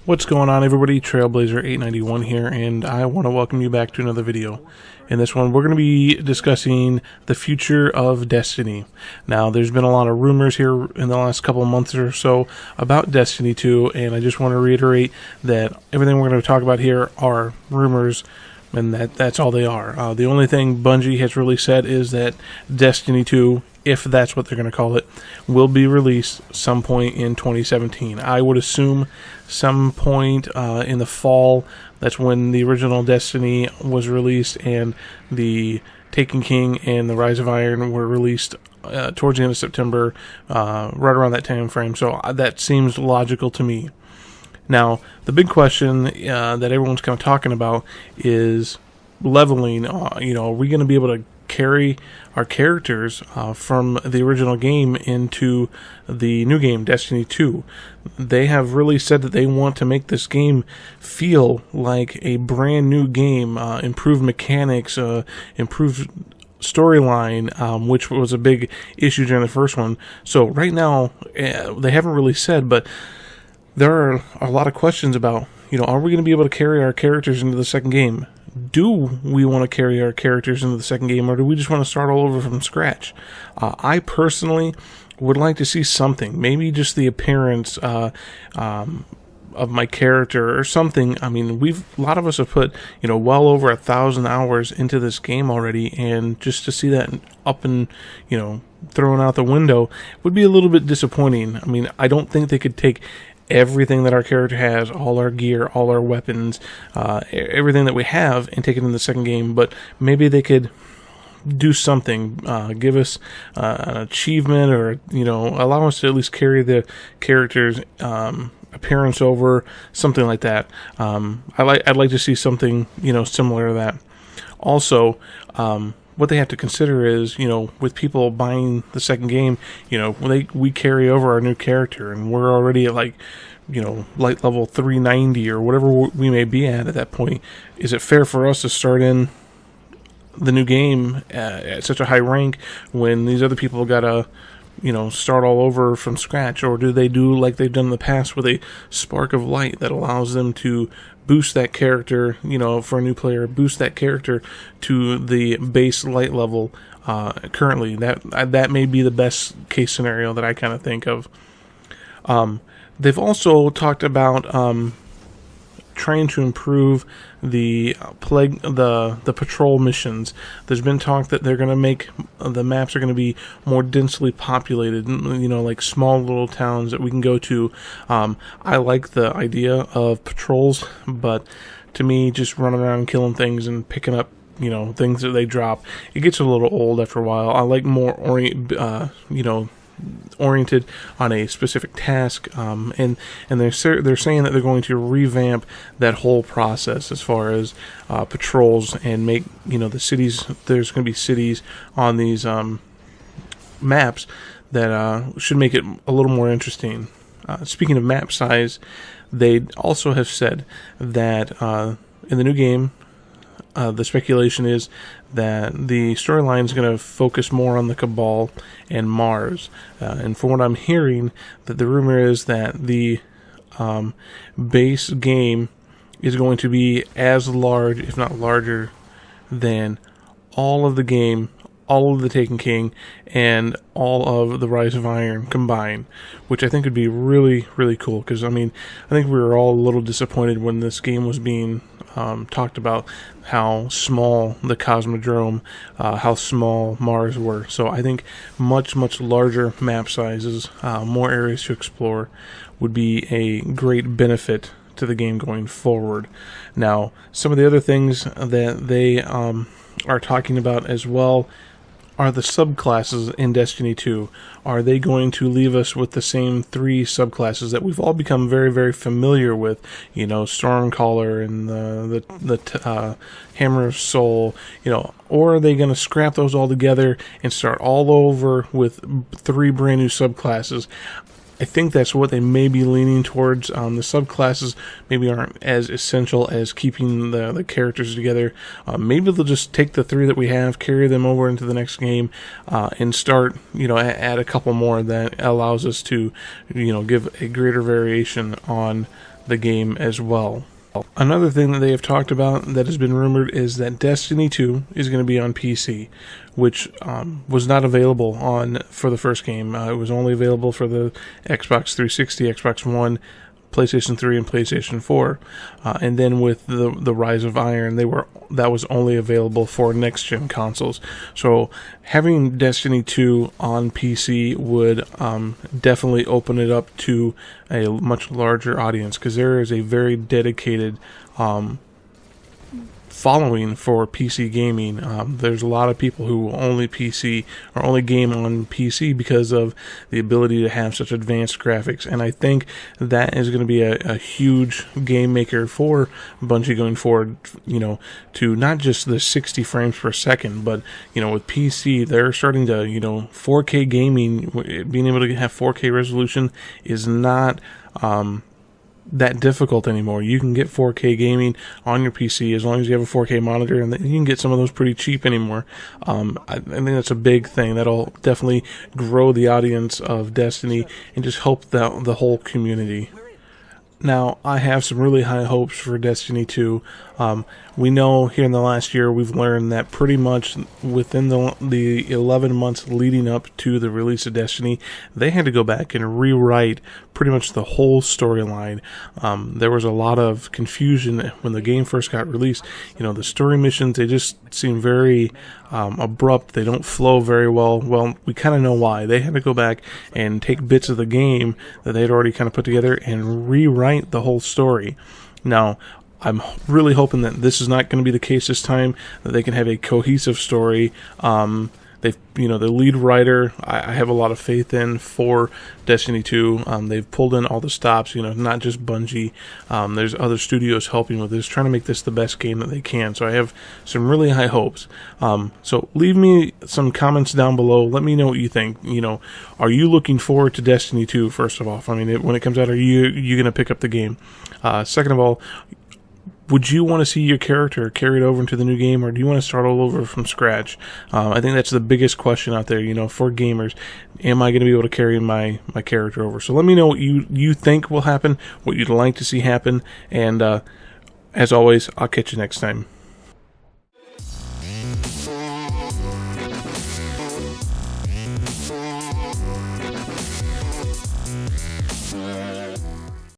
What's going on, everybody? Trailblazer891 here, and I want to welcome you back to another video. In this one, we're going to be discussing the future of Destiny. Now, there's been a lot of rumors here in the last couple of months or so about Destiny 2, and I just want to reiterate that everything we're going to talk about here are rumors, and that's all they are. The only thing Bungie has really said is that Destiny 2, if that's what they're going to call it, will be released some point in 2017. I would assume some point in the fall. That's when the original Destiny was released, and the Taken King and the Rise of Iron were released towards the end of September, right around that time frame. So that seems logical to me. Now, the big question that everyone's kind of talking about is leveling. Are we going to be able to carry our characters from the original game into the new game, Destiny 2. They have really said that they want to make this game feel like a brand new game, improved mechanics, improved storyline, which was a big issue during the first one. So right now, they haven't really said, but there are a lot of questions about, are we going to be able to carry our characters into the second game? Do we want to carry our characters into the second game, or do we just want to start all over from scratch? I personally would like to see something, maybe just the appearance of my character or something. I mean, a lot of us have put, well over 1,000 hours into this game already, and just to see that up and, thrown out the window would be a little bit disappointing. I mean, I don't think they could take everything that our character has, all our gear, all our weapons, everything that we have, and take it in the second game, but maybe they could do something, give us an achievement, or, allow us to at least carry the character's appearance over, something like that. I'd like to see something, similar to that. Also, what they have to consider is, with people buying the second game, we carry over our new character, and we're already at light level 390 or whatever we may be at that point. Is it fair for us to start in the new game at such a high rank when these other people gotta, start all over from scratch? Or do they do like they've done in the past with a spark of light that allows them to boost that character, for a new player, boost that character to the base light level currently? That may be the best case scenario that I kind of think of. They've also talked about trying to improve the patrol missions. There's been talk that they're going to make the maps are going to be more densely populated, like small little towns that we can go to. I like the idea of patrols, but to me, just running around killing things and picking up things that they drop, it gets a little old after a while. I like more oriented on a specific task, and they're saying that they're going to revamp that whole process as far as patrols, and make the cities. There's going to be cities on these maps that should make it a little more interesting. Speaking of map size, they also have said that in the new game, the speculation is that the storyline is going to focus more on the Cabal and Mars. And from what I'm hearing, that the rumor is that the base game is going to be as large, if not larger, than all of the game, all of the Taken King, and all of the Rise of Iron combined, which I think would be really, really cool. Because, I think we were all a little disappointed when this game was being talked about, how small the Cosmodrome, how small Mars were. So I think much, much larger map sizes, more areas to explore, would be a great benefit to the game going forward. Now, some of the other things that they are talking about as well are the subclasses in Destiny 2. Are they going to leave us with the same 3 subclasses that we've all become very, very familiar with? Stormcaller and the Hammer of Soul. Or are they going to scrap those all together and start all over with 3 brand new subclasses? I think that's what they may be leaning towards. The subclasses maybe aren't as essential as keeping the characters together. Maybe they'll just take the 3 that we have, carry them over into the next game, and start, add a couple more that allows us to, give a greater variation on the game as well. Another thing that they have talked about that has been rumored is that Destiny 2 is going to be on PC, which was not available for the first game. It was only available for the Xbox 360, Xbox One, PlayStation 3, and PlayStation 4. And then with the Rise of Iron, that was only available for next-gen consoles. So having Destiny 2 on PC would definitely open it up to a much larger audience, because there is a very dedicated following for PC gaming. There's a lot of people who only game on PC because of the ability to have such advanced graphics, and I think that is going to be a huge game maker for Bungie going forward, to not just the 60 frames per second, but with PC they're starting to 4K gaming, being able to have 4K resolution is not that difficult anymore. You can get 4K gaming on your PC as long as you have a 4K monitor, and you can get some of those pretty cheap anymore. I think that's a big thing. That'll definitely grow the audience of Destiny and just help the whole community. Now, I have some really high hopes for Destiny 2. We know here in the last year we've learned that pretty much within the 11 months leading up to the release of Destiny, they had to go back and rewrite pretty much the whole storyline. There was a lot of confusion when the game first got released. The story missions, they just seem very abrupt. They don't flow very well. Well, we kind of know why. They had to go back and take bits of the game that they had already kind of put together and rewrite the whole story. Now, I'm really hoping that this is not going to be the case this time, that they can have a cohesive story. The lead writer, I have a lot of faith in for Destiny 2. They've pulled in all the stops, not just Bungie. There's other studios helping with this, trying to make this the best game that they can. So I have some really high hopes. So leave me some comments down below. Let me know what you think. Are you looking forward to Destiny 2, first of all? When it comes out, are you going to pick up the game? Second of all, would you want to see your character carried over into the new game, or do you want to start all over from scratch? I think that's the biggest question out there, for gamers. Am I going to be able to carry my character over? So let me know what you think will happen, what you'd like to see happen, and as always, I'll catch you next time.